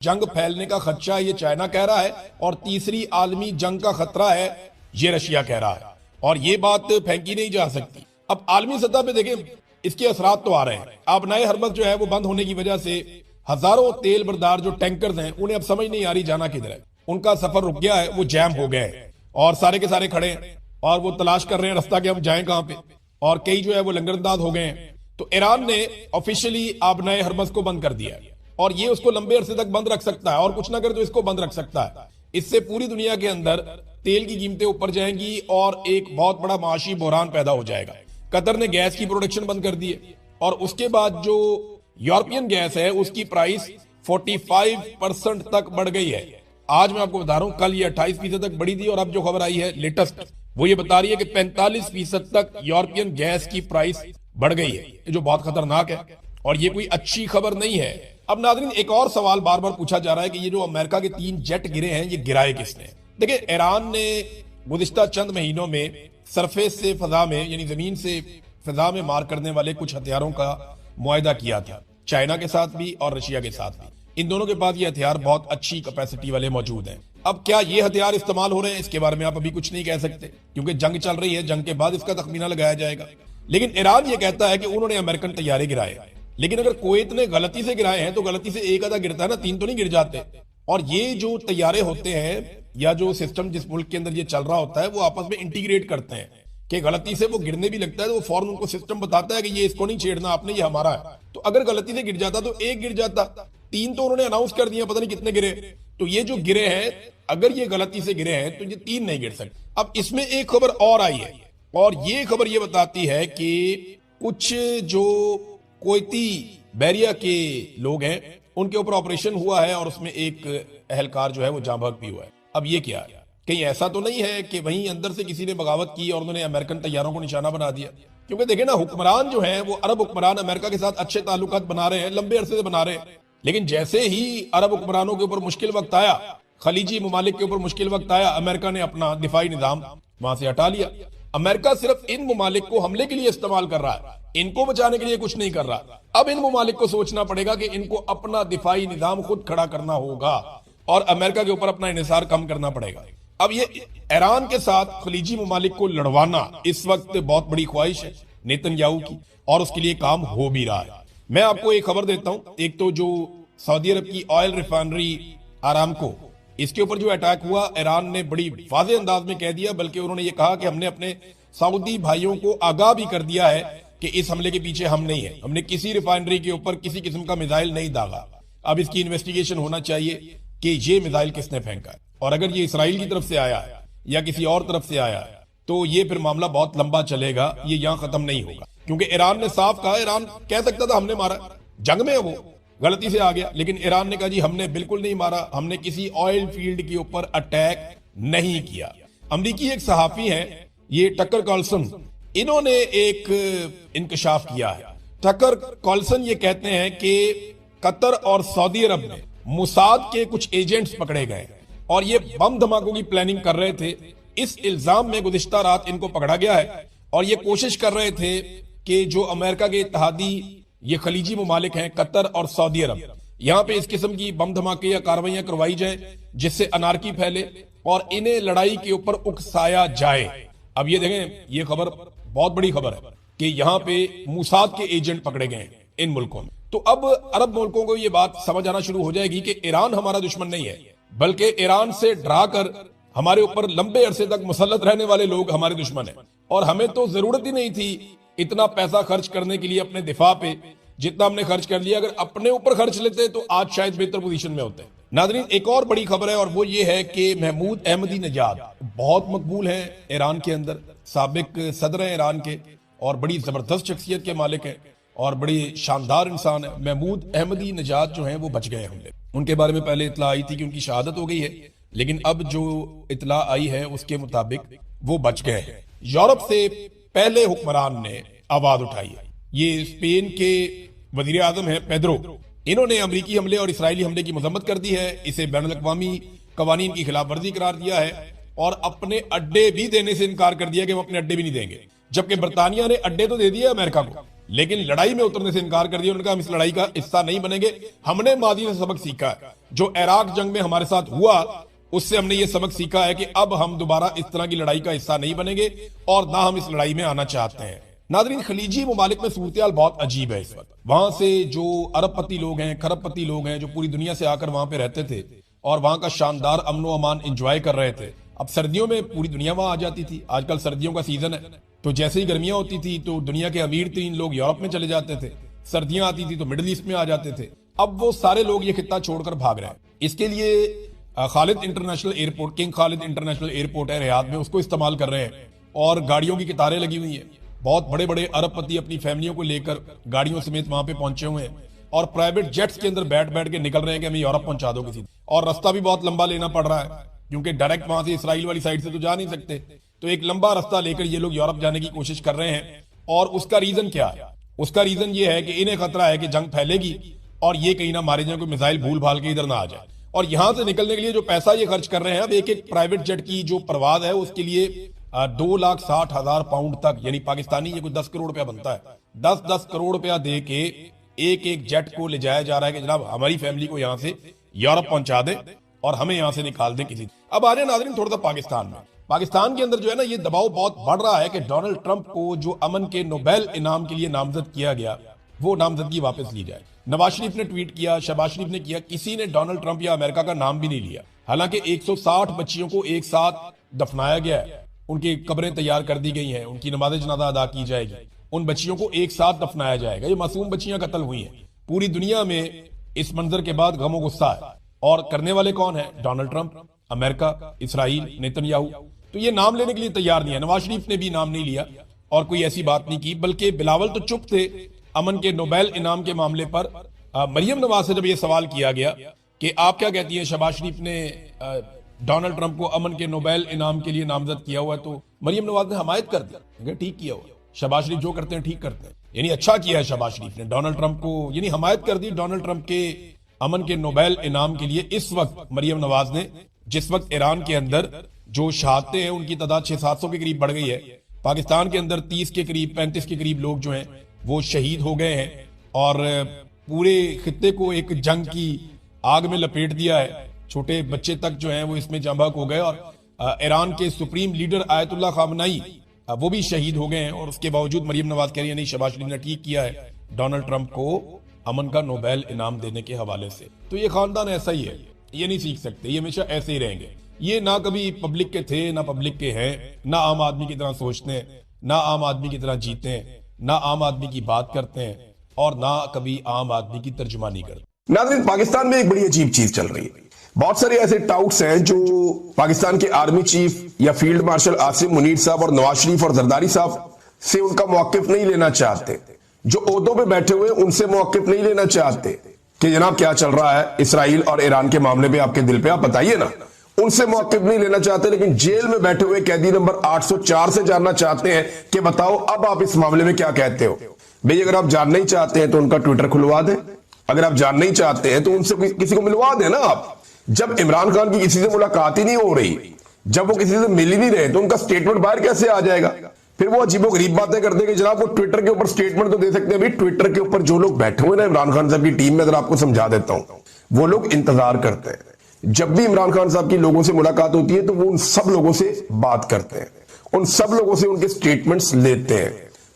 जंग फैलने का खदशा ये चाइना कह रहा है और तीसरी आलमी जंग का खतरा है ये रशिया कह रहा है, और ये बात फेंकी नहीं जा सकती। अब आलमी सतह पे देखें, इसके असरात तो आ रहे हैं। अब नए हरमज जो है वो बंद होने की वजह से हजारों तेल बरदार जो टैंकर्स हैं उन्हें अब समझ नहीं आ रही जाना किधर है। उनका सफर रुक गया है, वो जैम हो गए हैं और सारे के सारे खड़े हैं और वो तलाश कर रहे हैं रास्ता कि हम जाएं कहां पे, और कई जो है वो लंगरअंदाज हो गए हैं। तो ईरान ने ऑफिशियली अब नए हरमज को बंद कर दिया है और ये उसको लंबे अरसे तक बंद रख सकता है, और कुछ ना करे तो इसको बंद रख सकता है। इससे पूरी दुनिया के अंदर तेल की कीमतें ऊपर जाएंगी और एक बहुत बड़ा माशी बहरान पैदा हो जाएगा। कतर ने गैस की प्रोडक्शन बंद कर दी है और उसके बाद जो यूरोपियन गैस है उसकी प्राइस 45% तक बढ़ गई है। आज मैं आपको बता रहा हूं, कल ये 28% तक बढ़ी थी और अब जो खबर आई है लेटेस्ट वो ये बता रही है कि 45% तक यूरोपियन गैस की प्राइस बढ़ गई है, जो बहुत खतरनाक है और ये कोई अच्छी खबर नहीं है। अब नाज़रीन, एक और सवाल बार बार पूछा जा रहा है कि ये जो अमेरिका के 3 जेट गिरे हैं ये गिराए किसने। देखिए, ईरान ने गुज़िश्ता चंद महीनों में सरफेस से फजा में यानी जमीन से फिजा में मार करने वाले कुछ हथियारों का मुआहदा किया था, चाइना के साथ भी और रशिया के साथ भी। इन दोनों के पास ये हथियार बहुत अच्छी कैपेसिटी वाले मौजूद हैं। अब क्या ये हथियार इस्तेमाल हो रहे हैं, इसके बारे में आप अभी कुछ नहीं कह सकते क्योंकि जंग चल रही है, जंग के बाद इसका तखमीना लगाया जाएगा। लेकिन ईरान ये कहता है कि उन्होंने अमेरिकन तैयारे गिराए, लेकिन अगर कुवैत ने गलती से गिराए हैं तो गलती से एक आधा गिरता है ना, 3 तो नहीं गिर जाते। और ये जो तैयारे होते हैं या जो सिस्टम जिस मुल्क के अंदर ये चल रहा होता है वो आपस में इंटीग्रेट करते हैं कि गलती से वो गिरने भी लगता है तो वो फौरन उनको सिस्टम बताता है कि ये इसको नहीं छेड़ना आपने, ये हमारा है। तो अगर गलती से गिर जाता तो एक गिर जाता, 3 तो उन्होंने अनाउंस कर दिया, पता नहीं कितने गिरे। तो ये जो गिरे हैं, अगर ये गलती से गिरे हैं तो ये 3 नहीं गिर सकते। अब इसमें एक खबर और आई है और ये खबर ये बताती है कि कुछ जो कुवैती बैरिया के लोग हैं उनके ऊपर ऑपरेशन हुआ है और उसमें एक अहलकार जो है वो जाँ बहक भी हुआ है। अब ये क्या है, कहीं ऐसा तो नहीं है कि वहीं अंदर से किसी ने बगावत की और उन्होंने अमेरिकन तैयारों को निशाना बना दिया? क्योंकि देखे ना, हुक्मरान जो है वो अरब हुक्मरान अमेरिका के साथ अच्छे ताल्लुकात बना रहे हैं, लंबे अरसे से बना रहे हैं। लेकिन जैसे ही अरब हुक्मरानों के ऊपर मुश्किल वक्त आया, खलीजी ममालिक के ऊपर मुश्किल वक्त आया, अमेरिका ने अपना दिफाई निजाम वहां से हटा लिया। अमेरिका सिर्फ इन ममालिक को हमले के लिए इस्तेमाल कर रहा है, इनको बचाने के लिए कुछ नहीं कर रहा। अब इन ममालिक को सोचना पड़ेगा कि इनको अपना दिफाई निजाम खुद खड़ा करना होगा और अमेरिका के ऊपर अपना इन्हिसार कम करना पड़ेगा। अब ये ईरान के साथ खलीजी ममालिक को लड़वाना इस वक्त बहुत बड़ी ख्वाहिश है नेतन्याहू की और उसके लिए काम हो भी रहा है। मैं आपको एक खबर देता हूं, एक तो जो सऊदी अरब की ऑयल रिफाइनरी आरामको, इसके ऊपर जो अटैक हुआ ईरान ने बड़ी वाज़ेह अंदाज में कह दिया, बल्कि उन्होंने ये कहा कि हमने अपने सऊदी भाइयों को आगाह भी कर दिया है कि इस हमले के पीछे हम नहीं है, हमने किसी रिफाइनरी के ऊपर किसी किस्म का मिसाइल नहीं दागा। अब इसकी इन्वेस्टिगेशन होना चाहिए कि ये मिसाइल किसने फेंका है, और अगर ये इसराइल की तरफ से आया है या किसी और तरफ से आया है तो ये फिर मामला बहुत लंबा चलेगा, ये यहां खत्म नहीं होगा। क्योंकि ईरान ने साफ कहा, ईरान कह सकता था हमने मारा, जंग में वो गलती से आ गया, लेकिन ईरान ने कहा जी हमने बिल्कुल नहीं मारा, हमने किसी ऑयल फील्ड के ऊपर अटैक नहीं किया। अमरीकी एक सहाफी हैं, ये टकर कार्लसन, इन्होंने एक इंकशाफ किया है। टकर कार्लसन ये कहते हैं कि कतर और सऊदी अरब में मुसाद के कुछ एजेंट्स पकड़े गए और ये बम धमाकों की प्लानिंग कर रहे थे। इस इल्जाम में गुज़िश्ता रात इनको पकड़ा गया है और ये कोशिश कर रहे थे कि जो अमेरिका के इत्तेहादी ये खलीजी ममालिक हैं कतर और सऊदी अरब, यहाँ पे इस किस्म की बम धमाके या कार्रवाइयां करवाई जाए जिससे अनारकी फैले और इन्हें लड़ाई के ऊपर उकसाया जाए। अब ये देखें, ये खबर बहुत बड़ी खबर है कि यहाँ पे मुसाद के एजेंट पकड़े गए हैं इन मुल्कों में। तो अब अरब मुल्कों को ये बात समझ आना शुरू हो जाएगी कि ईरान हमारा दुश्मन नहीं है, बल्कि ईरान से डरा कर हमारे ऊपर लंबे अरसे तक मुसल्लत रहने वाले लोग हमारे दुश्मन हैं। और हमें तो जरूरत ही नहीं थी इतना पैसा खर्च करने के लिए अपने दिफा पे, जितना हमने खर्च कर लिया। अगर अपने ऊपर खर्च लेते तो आज शायद बेहतर पोजीशन में होते। नाज़रीन, एक और बड़ी खबर है और वो ये है कि महमूद अहमदी नजाद बहुत मकबूल हैं ईरान के अंदर, साबिक सदर हैं ईरान के और बड़ी जबरदस्त शख्सियत के मालिक हैं और बड़ी शानदार इंसान है। महमूद अहमदी नजाद जो हैं वो बच गए हमले। उनके बारे में पहले इतला आई थी कि उनकी शहादत हो गई है, लेकिन अब जो इतला आई है उसके मुताबिक वो बच गए हैं। यूरोप से पहले हुक्मरान ने आवाज उठाई है, ये स्पेन के वजीर आजम है पेड्रो, इन्होंने अमरीकी हमले और इसराइली हमले की मजम्मत कर दी है, इसे बैनुल-अक़वामी कवानीन की खिलाफ वर्जी करार दिया है और अपने अड्डे भी देने से इनकार कर दिया कि वो अपने अड्डे भी नहीं देंगे। जबकि बरतानिया ने अड्डे तो दे दिए अमेरिका को, लेकिन लड़ाई में उतरने से इनकार कर दिया। उन्होंने कहा हम इस लड़ाई का हिस्सा नहीं बनेंगे। हमने माजी से सबक सीखा है, जो इराक जंग में हमारे साथ हुआ उससे हमने ये सबक सीखा है कि अब हम दोबारा इस तरह की लड़ाई का हिस्सा नहीं बनेंगे और ना हम इस लड़ाई में आना चाहते हैं। नाज़रीन, खलीजी मुमालिक में सूरत बहुत अजीब है इस वक्त। वहां से जो अरबपति लोग हैं, खरबपति लोग हैं, जो पूरी दुनिया से आकर वहां पे रहते थे और वहां का शानदार अमन व अमान एंजॉय कर रहे थे, अब सर्दियों में पूरी दुनिया वहां आ जाती थी। आजकल सर्दियों का सीजन है, तो जैसे ही गर्मियां होती थी तो दुनिया के अमीर तीन लोग यूरोप में चले जाते थे, सर्दियां आती थी तो मिडिल ईस्ट में आ जाते थे। अब वो सारे लोग ये खित्ता छोड़कर भाग रहे हैं। इसके लिए Khalid international airport, king Khalid international airport है रियाद में, उसको इस्तेमाल कर रहे हैं और गाड़ियों की कतारें लगी हुई हैं। बहुत बड़े बड़े अरबपति अपनी फैमिलियों को लेकर गाड़ियों समेत वहां पे पहुंचे हुए हैं और प्राइवेट जेट्स के अंदर बैठ बैठ के निकल रहे हैं कि हमें यूरोप पहुंचा दो किसी। और रास्ता भी बहुत लंबा लेना पड़ रहा है क्योंकि डायरेक्ट वहां से इसराइल वाली साइड से तो जा नहीं सकते, तो एक लंबा रास्ता लेकर ये लोग यूरोप जाने की कोशिश कर रहे हैं। और उसका रीजन क्या है? उसका रीजन ये है कि इन्हें खतरा है कि जंग फैलेगी और ये कहीं ना मारे जाए, कोई मिसाइल भूल भाल के इधर ना आ जाए। और यहां से निकलने के लिए जो पैसा ये खर्च कर रहे हैं, अब एक एक प्राइवेट जेट की जो परवाज है उसके लिए 2,60,000 पाउंड तक, यानी पाकिस्तानी ये कोई 10 करोड़ रुपया बनता है, 10-10 करोड़ रुपया दे के एक एक जेट को ले जाया जा रहा है कि जनाब हमारी फैमिली को यहां से यूरोप पहुंचा दे और हमें यहां से निकाल दें किसी। अब आ रहे नाज़रीन थोड़ा सा पाकिस्तान में। पाकिस्तान के अंदर जो है ना, ये दबाव बहुत बढ़ रहा है कि डोनाल्ड ट्रंप को जो अमन के नोबेल इनाम के लिए नामजद किया गया, वो नामजदगी वापस ली जाए। नवाज शरीफ ने ट्वीट किया, शहबाज शरीफ ने किया, किसी ने डोनाल्ड ट्रंप या अमेरिका का नाम भी नहीं लिया। हालांकि 160 बच्चियों को एक साथ दफनाया गया है, उनकी कब्रें तैयार कर दी गई हैं, उनकी नमाज जनाजा अदा की जाएगी, उन बच्चियों को एक साथ दफनाया जाएगा। ये मासूम बच्चियां कत्ल हुई हैं। पूरी दुनिया में इस मंजर के बाद गम गुस्सा है और करने वाले कौन है? Donald Trump, America, Israel, Netanyahu. तो ये नाम लेने के लिए तैयार नहीं है। नवाज शरीफ ने भी नाम नहीं लिया और कोई ऐसी बात नहीं की, बल्कि बिलावल तो चुप थे अमन के नोबेल इनाम के मामले पर। मरियम नवाज से जब ये सवाल किया गया कि आप क्या कहती हैं, शहबाज शरीफ ने डोनाल्ड ट्रंप को अमन के नोबेल इनाम के लिए नामजद किया हुआ है, तो मरियम नवाज ने हमायत कर दी, ठीक किया हुआ। शहबाज शरीफ जो करते हैं ठीक करते हैं, यानी अच्छा किया है शहबाज शरीफ ने डोनाल्ड ट्रंप को, यानी हमायत कर दी डोनाल्ड ट्रंप के अमन के नोबेल इनाम के लिए। इस वक्त मरियम नवाज ने, जिस वक्त ईरान के अंदर जो शहादतें हैं उनकी तादाद 600-700 के करीब बढ़ गई है, पाकिस्तान के अंदर 30 के करीब, 35 के करीब लोग जो हैं वो शहीद हो गए हैं और पूरे खित्ते को एक जंग की आग में लपेट दिया है। छोटे बच्चे तक जो हैं वो इसमें जंबक हो गए और ईरान के सुप्रीम लीडर आयतुल्लाह खामनाई वो भी शहीद हो गए हैं। और उसके बावजूद मरियम नवाज कह रही है नहीं, शहबाज शरीफ ने ठीक किया है डोनाल्ड ट्रंप को अमन का नोबेल इनाम देने के हवाले से। तो ये खानदान ऐसा ही है, ये नहीं सीख सकते, ये हमेशा ऐसे ही रहेंगे। ये ना कभी पब्लिक के थे, ना पब्लिक के हैं, ना आम आदमी की तरह सोचते हैं, ना आम आदमी की तरह जीते हैं, ना आम आदमी की बात करते हैं और ना कभी आम आदमी की तर्जुमानी करते। नाज़रीन, पाकिस्तान में एक बड़ी अजीब चीज चल रही है। बहुत सारे ऐसे टाउट्स हैं जो पाकिस्तान के आर्मी चीफ या फील्ड मार्शल आसिम मुनीर साहब और नवाज शरीफ और जरदारी साहब से उनका मौकिफ नहीं लेना चाहते, जो ओहदों पे बैठे हुए उनसे मौकिफ नहीं लेना चाहते कि जनाब क्या चल रहा है इसराइल और ईरान के मामले पे, आपके दिल पे, आप बताइए ना। उनसे मौकिफ नहीं लेना चाहते, लेकिन जेल में बैठे हुए कैदी नंबर 804 से जानना चाहते हैं कि बताओ अब आप इस मामले में क्या कहते हो। भाई अगर आप जानना ही चाहते हैं तो उनका ट्विटर खुलवा दें, अगर आप जानना ही चाहते हैं तो उनसे किसी को मिलवा दें ना आप। जब इमरान खान की किसी से मुलाकात ही नहीं हो रही, जब वो किसी से मिल ही नहीं रहे, तो उनका स्टेटमेंट बाहर कैसे आ जाएगा? फिर वो अजीबोगरीब बातें करते हैं कि जनाब वो ट्विटर के ऊपर स्टेटमेंट तो दे सकते हैं। भाई ट्विटर के ऊपर जो लोग बैठे हुए ना इमरान खान साहब की टीम में, अगर आपको समझा देता हूं, वो लोग इंतजार करते हैं। जब भी इमरान खान साहब की लोगों से मुलाकात होती है तो वो उन सब लोगों से बात करते हैं, उन सब लोगों से उनके स्टेटमेंट्स लेते हैं,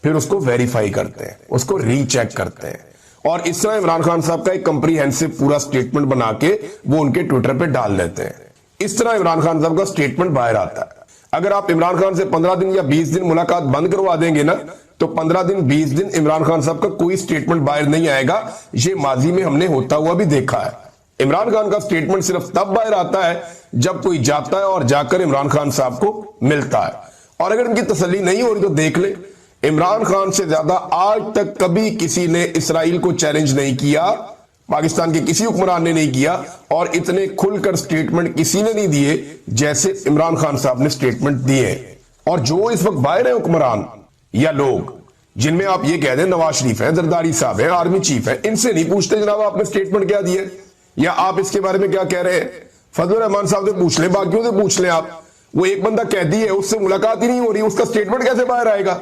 फिर उसको वेरीफाई करते हैं, उसको रीचेक करते हैं और इस तरह इमरान खान साहब का एक कंप्रीहेंसिव पूरा स्टेटमेंट बना के वो उनके ट्विटर पे डाल लेते हैं। इस तरह इमरान खान साहब का स्टेटमेंट बाहर आता है। अगर आप इमरान खान से 15 दिन या 20 दिन मुलाकात बंद करवा देंगे ना, तो 15 दिन 20 दिन इमरान खान साहब का कोई स्टेटमेंट बाहर नहीं आएगा। ये माजी में हमने होता हुआ भी देखा है। इमरान खान का स्टेटमेंट सिर्फ तब बाहर आता है जब कोई जाता है और जाकर इमरान खान साहब को मिलता है। और अगर इनकी तसल्ली नहीं हो रही तो देख ले, इमरान खान से ज्यादा आज तक कभी किसी ने इसराइल को चैलेंज नहीं किया, पाकिस्तान के किसी हुक्मरान ने नहीं किया और इतने खुलकर स्टेटमेंट किसी ने नहीं दिए जैसे इमरान खान साहब ने स्टेटमेंट दिए। और जो इस वक्त बाहर है हुक्मरान या लोग, जिनमें आप ये कह दें नवाज शरीफ है, जरदारी साहब है, आर्मी चीफ है, इनसे नहीं पूछते जनाब आपने स्टेटमेंट क्या दिया या आप इसके बारे में क्या कह रहे हैं। फजलुर रहमान साहब से पूछ लें, बाकियों से पूछ लें आप। वो एक बंदा कैदी है, उससे मुलाकात ही नहीं हो रही, उसका स्टेटमेंट कैसे बाहर आएगा?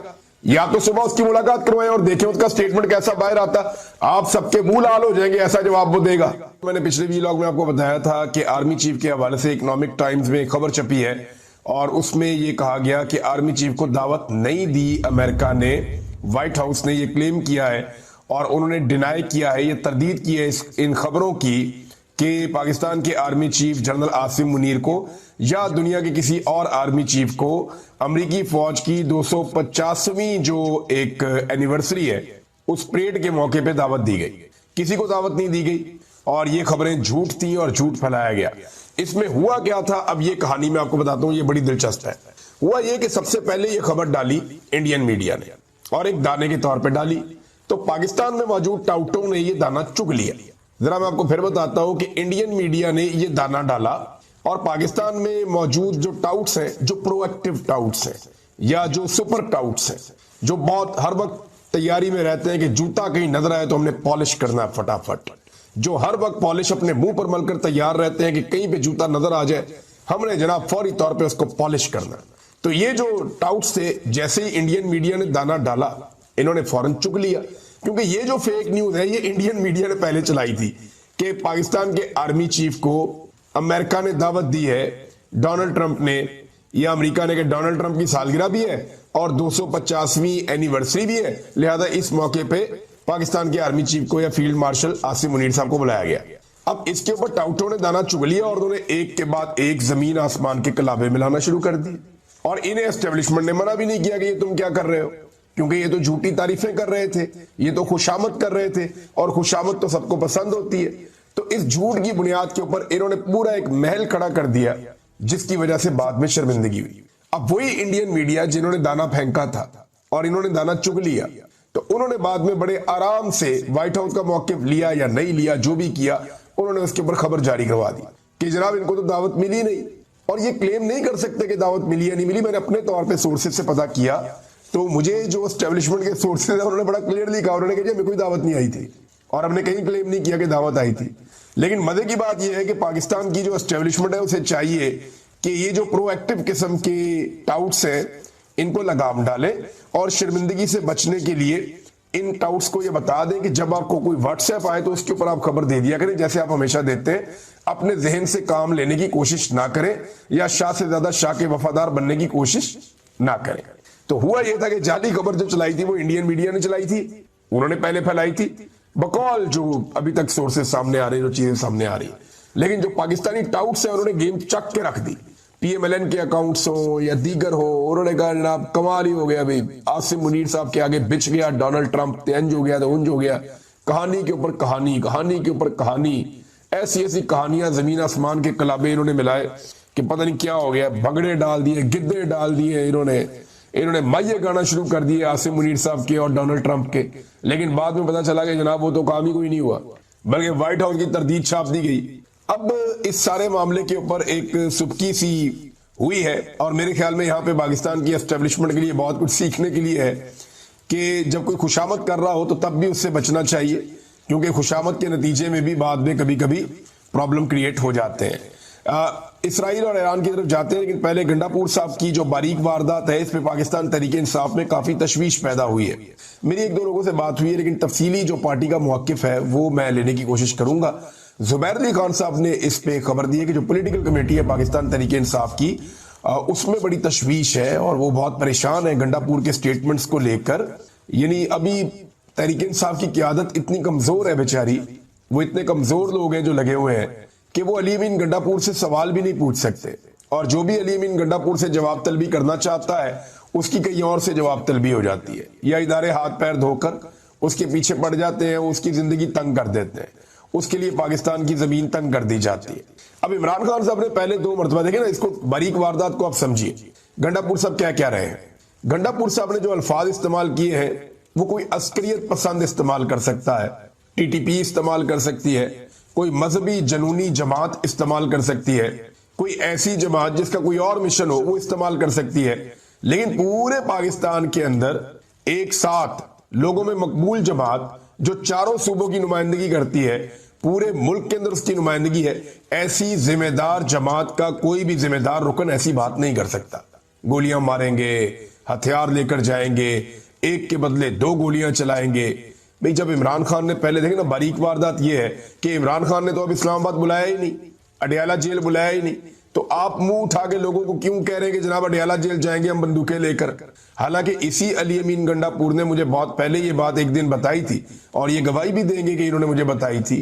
या तो सुबह उसकी मुलाकात करवाएं और देखें उसका स्टेटमेंट कैसा बाहर आता। आप सबके मुंह लाल हो जाएंगे, ऐसा जवाब वो देगा। मैंने पिछले व्लॉग में आपको बताया था कि आर्मी चीफ के हवाले से इकोनॉमिक टाइम्स में खबर छपी है और उसमें ये कहा गया कि आर्मी चीफ को दावत नहीं दी अमेरिका ने। व्हाइट हाउस ने ये क्लेम किया है और उन्होंने डिनाई किया है, ये तरदीद की है इन खबरों की कि पाकिस्तान के army chief general Asim Munir को या दुनिया के किसी और आर्मी चीफ को अमेरिकी फौज की 250वीं जो एक एनिवर्सरी है उस परेड के मौके पे दावत दी गई। किसी को दावत नहीं दी गई और ये खबरें झूठ थी और झूठ फैलाया गया। इसमें हुआ क्या था, अब ये कहानी मैं आपको बताता हूं, ये बड़ी दिलचस्प है। हुआ ये कि सबसे पहले ये खबर डाली इंडियन मीडिया ने और एक दाने के तौर पे डाली, तो पाकिस्तान में मौजूद टाउटों ने ये दाना चुग लिया। जरा मैं आपको फिर बताता हूं कि इंडियन मीडिया ने ये दाना डाला और पाकिस्तान में मौजूद जो टाउट्स हैं, जो प्रोएक्टिव टाउट्स हैं या जो सुपर टाउट्स हैं, जो बहुत हर वक्त तैयारी में रहते हैं कि जूता कहीं नजर आए तो हमने पॉलिश करना है फटाफट, जो हर वक्त पॉलिश अपने मुंह पर मलकर तैयार रहते हैं कि कहीं पे जूता नजर आ जाए हमने जनाब फौरी तौर पे उसको पॉलिश करना है। तो ये जो टाउट्स थे, जैसे ही इंडियन मीडिया ने दाना डाला इन्होंने फौरन चुग लिया, क्योंकि ये जो फेक न्यूज है ये इंडियन मीडिया ने पहले चलाई थी कि पाकिस्तान के आर्मी चीफ को अमेरिका ने दावत दी है, डोनाल्ड ट्रंप ने या अमेरिका ने, कि डोनाल्ड ट्रंप की सालगिरह भी है और 250वीं एनिवर्सरी भी है, लिहाजा इस मौके पे पाकिस्तान के आर्मी चीफ को या फील्ड मार्शल आसिम मुनीर साहब को बुलाया गया। अब इसके ऊपर टाउटों ने दाना चुग लिया और उन्होंने एक के बाद एक जमीन आसमान के कलाबे मिलाना शुरू कर दी और इन्हें एस्टेब्लिशमेंट ने मना भी नहीं किया कि ये तुम क्या कर रहे हो, क्योंकि ये तो झूठी तारीफें कर रहे थे, ये तो खुशामद कर रहे थे और खुशामद तो सबको पसंद होती है। तो इस झूठ की बुनियाद के ऊपर इन्होंने पूरा एक महल खड़ा कर दिया जिसकी वजह से बाद में शर्मिंदगी हुई। अब वही इंडियन मीडिया जिन्होंने दाना फेंका था और इन्होंने दाना चुग लिया, तो उन्होंने बाद में बड़े आराम से व्हाइट हाउस का मौकिफ लिया या नहीं लिया, जो भी किया उन्होंने उसके ऊपर खबर जारी करवा दी कि जनाब इनको तो दावत मिली नहीं। और ये क्लेम नहीं कर सकते कि दावत मिली या नहीं मिली। मैंने अपने तौर पर सोर्सेज से पता किया तो मुझे जो एस्टेब्लिशमेंट के सोर्सेज है उन्होंने बड़ा क्लियरली कहा, उन्होंने कहा मेरे कोई दावत नहीं आई थी और हमने कहीं क्लेम नहीं किया कि दावत आई थी। लेकिन मजे की बात यह है कि पाकिस्तान की जो एस्टेब्लिशमेंट है उसे चाहिए कि ये जो प्रोएक्टिव किस्म के टाउट्स हैं इनको लगाम डाले और शर्मिंदगी से बचने के लिए इन टाउट्स को ये बता दें कि जब आपको कोई व्हाट्सएप आए तो उसके ऊपर आप खबर दे दिया करें, जैसे आप हमेशा देते हैं। अपने जहन से काम लेने की कोशिश ना करें या शाह से ज्यादा शाह के वफादार बनने की कोशिश ना करें। तो हुआ यह था कि जाली खबर जो चलाई थी वो इंडियन मीडिया ने चलाई थी, उन्होंने पहले फैलाई थी बकौल जो अभी तक सोर्सेज सामने आ रहे हैं, जो चीजें सामने आ रही। लेकिन जो पाकिस्तानी टाउट्स हैं उन्होंने गेम चक के रख दी, पीएमएलएन के अकाउंट्स हो या दीगर हो। उन्होंने कहा जनाब कमाल ही हो गया भाई, आसिम मुनीर साहब के आगे बिछ गया डोनाल्ड ट्रंप, इंज हो गया तो उंज हो गया। कहानी के ऊपर कहानी, कहानी के ऊपर कहानी, ऐसी ऐसी कहानियां जमीन आसमान के कलाबे इन्होंने मिलाए कि पता नहीं क्या हो गया। भगड़े डाल दिए, गिद्दे डाल दिए, इन्होंने माये गाना शुरू कर दिए आसिम मुनीर साहब के और डोनाल्ड ट्रंप के। लेकिन बाद में पता चला कि जनाब वो तो काम ही कोई नहीं हुआ, बल्कि व्हाइट हाउस की तरदीद छाप दी गई। अब इस सारे मामले के ऊपर एक सुबकी सी हुई है और मेरे ख्याल में यहाँ पे पाकिस्तान की एस्टेब्लिशमेंट के लिए बहुत कुछ सीखने के लिए है कि जब कोई खुशामद कर रहा हो तो तब भी उससे बचना चाहिए, क्योंकि खुशामद के नतीजे में भी बाद में कभी कभी प्रॉब्लम क्रिएट हो जाते हैं। इसराइल और ईरान की तरफ जाते हैं, लेकिन पहले गंडापुर साहब की जो बारीक वारदात है इस पे पाकिस्तान तहरीक इंसाफ में काफी तशवीश पैदा हुई है। मेरी एक दो लोगों से बात हुई है, लेकिन तफसीली जो पार्टी का मौकिफ है वो मैं लेने की कोशिश करूंगा। जुबैर अली खान साहब ने इस पे खबर दी है कि जो पॉलिटिकल कमेटी है पाकिस्तान तहरीक इंसाफ की उसमें बड़ी तशवीश है और वो बहुत परेशान है गंडापुर के स्टेटमेंट्स को लेकर। यानी अभी तहरीक इंसाफ की क़यादत इतनी कमजोर है बेचारी, वो इतने कमजोर लोग हैं जो लगे हुए हैं कि वो अली अमीन गंडापुर से सवाल भी नहीं पूछ सकते, और जो भी अली अमीन गंडापुर से जवाब तलबी करना चाहता है उसकी कहीं और से जवाब तलबी हो जाती है, या इदारे हाथ पैर धोकर उसके पीछे पड़ जाते हैं, उसकी जिंदगी तंग कर देते हैं, उसके लिए पाकिस्तान की जमीन तंग कर दी जाती है। अब इमरान खान साहब ने पहले 2 मरतबा देखे ना, इसको बारीक वारदात को आप समझिए। गंडापुर साहब क्या क्या रहे हैं, गंडापुर साहब ने जो अल्फाज इस्तेमाल किए हैं वो कोई अस्करियत पसंद इस्तेमाल कर सकता है, टीटीपी इस्तेमाल कर सकती है, कोई मजहबी जनूनी जमात इस्तेमाल कर सकती है, कोई ऐसी जमात जिसका कोई और मिशन हो वो इस्तेमाल कर सकती है, लेकिन पूरे पाकिस्तान के अंदर एक साथ लोगों में मकबूल जमात जो चारों सूबों की नुमाइंदगी करती है, पूरे मुल्क के अंदर उसकी नुमाइंदगी है, ऐसी जिम्मेदार जमात का कोई भी जिम्मेदार रुकन ऐसी बात नहीं कर सकता। गोलियां मारेंगे, हथियार लेकर जाएंगे, एक के बदले 2 गोलियां चलाएंगे। भाई जब इमरान खान ने पहले देखे ना, बारीक वारदात ये है कि इमरान खान ने तो अब इस्लामाबाद बुलाया ही नहीं, अडयाला जेल बुलाया ही नहीं, तो आप मुंह उठा के लोगों को क्यों कह रहे हैं कि जनाब अडयाला जेल जाएंगे हम बंदूकें लेकर। हालांकि इसी अली अमीन गंडापुर ने मुझे बहुत पहले ये बात एक दिन बताई थी, और ये गवाही भी देंगे कि इन्होंने मुझे बताई थी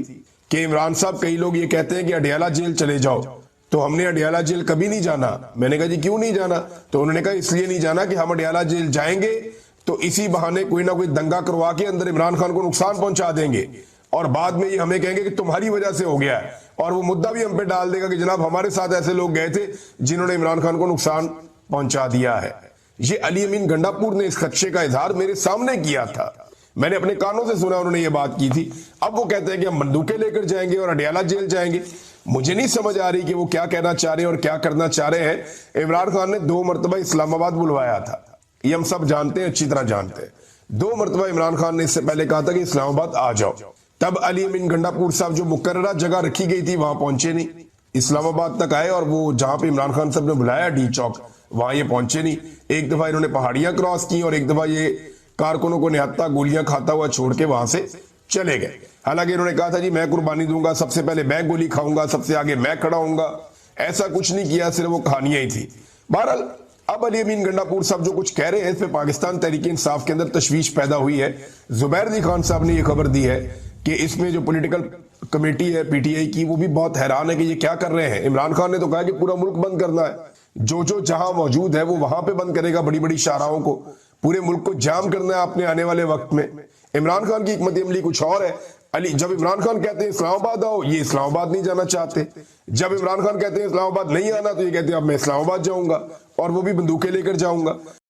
कि इमरान साहब, कई लोग ये कहते हैं कि अडयाला जेल चले जाओ, तो हमने अडयाला जेल कभी नहीं जाना। मैंने कहा जी क्यों नहीं जाना? तो उन्होंने कहा इसलिए नहीं जाना कि हम अडयाला जेल जाएंगे तो इसी बहाने कोई ना कोई दंगा करवा के अंदर इमरान खान को नुकसान पहुंचा देंगे, और बाद में ये हमें कहेंगे कि तुम्हारी वजह से हो गया है, और वो मुद्दा भी हम पे डाल देगा कि जनाब हमारे साथ ऐसे लोग गए थे जिन्होंने इमरान खान को नुकसान पहुंचा दिया है। ये अली अमीन गंडापुर ने इस खदशे का इजहार मेरे सामने किया था, मैंने अपने कानों से सुना, उन्होंने ये बात की थी। अब वो कहते हैं कि हम बंदूकें लेकर जाएंगे और अडयाला जेल जाएंगे। मुझे नहीं समझ आ रही कि वो क्या कहना चाह रहे हैं और क्या करना चाह रहे हैं। इमरान खान ने 2 मरतबा इस्लामाबाद बुलवाया था, ये हम सब जानते हैं, अच्छी तरह जानते हैं। 2 मरतबा इमरान खान ने इससे पहले कहा था कि इस्लामाबाद आ जाओ, तब अली अमीन गंडापुर साहब जो मुकर्ररा जगह रखी गई थी वहां पहुंचे नहीं, इस्लामाबाद तक आए, और वो जहां पे इमरान खान साहब ने बुलाया डी चौक, वहां ये पहुंचे नहीं। एक दफा इन्होंने पहाड़ियां क्रॉस की और एक दफा ये कारकुनों को निहत्ता गोलियां खाता हुआ छोड़ के वहां से चले गए। हालांकि इन्होंने कहा था जी मैं कुर्बानी दूंगा, सबसे पहले मैं गोली खाऊंगा, सबसे आगे मैं खड़ा होऊंगा। ऐसा कुछ नहीं किया, सिर्फ वो कहानियां ही थी। बहरहाल अब अली अमीन गंडापुर साहब जो कुछ कह रहे हैं, इस पे पाकिस्तान तहरीक इंसाफ के अंदर तशवीश पैदा हुई है। जुबैर अली खान साहब ने यह खबर दी है कि इसमें जो पॉलिटिकल कमेटी है पीटीआई की, वो भी बहुत हैरान है कि ये क्या कर रहे हैं। इमरान खान ने तो कहा कि पूरा मुल्क बंद करना है, जो जो जहां मौजूद है वो वहां पे बंद करेगा, बड़ी बड़ी शाहराहों को, पूरे मुल्क को जाम करना है आपने आने वाले वक्त में। इमरान खान की हिकमत अमली कुछ और है। जब इमरान खान कहते हैं इस्लामाबाद आओ, ये इस्लामाबाद नहीं जाना चाहते। जब इमरान खान कहते हैं इस्लामाबाद नहीं आना, तो ये कहते हैं अब मैं इस्लामाबाद जाऊंगा, और वो भी बंदूकें लेकर जाऊंगा।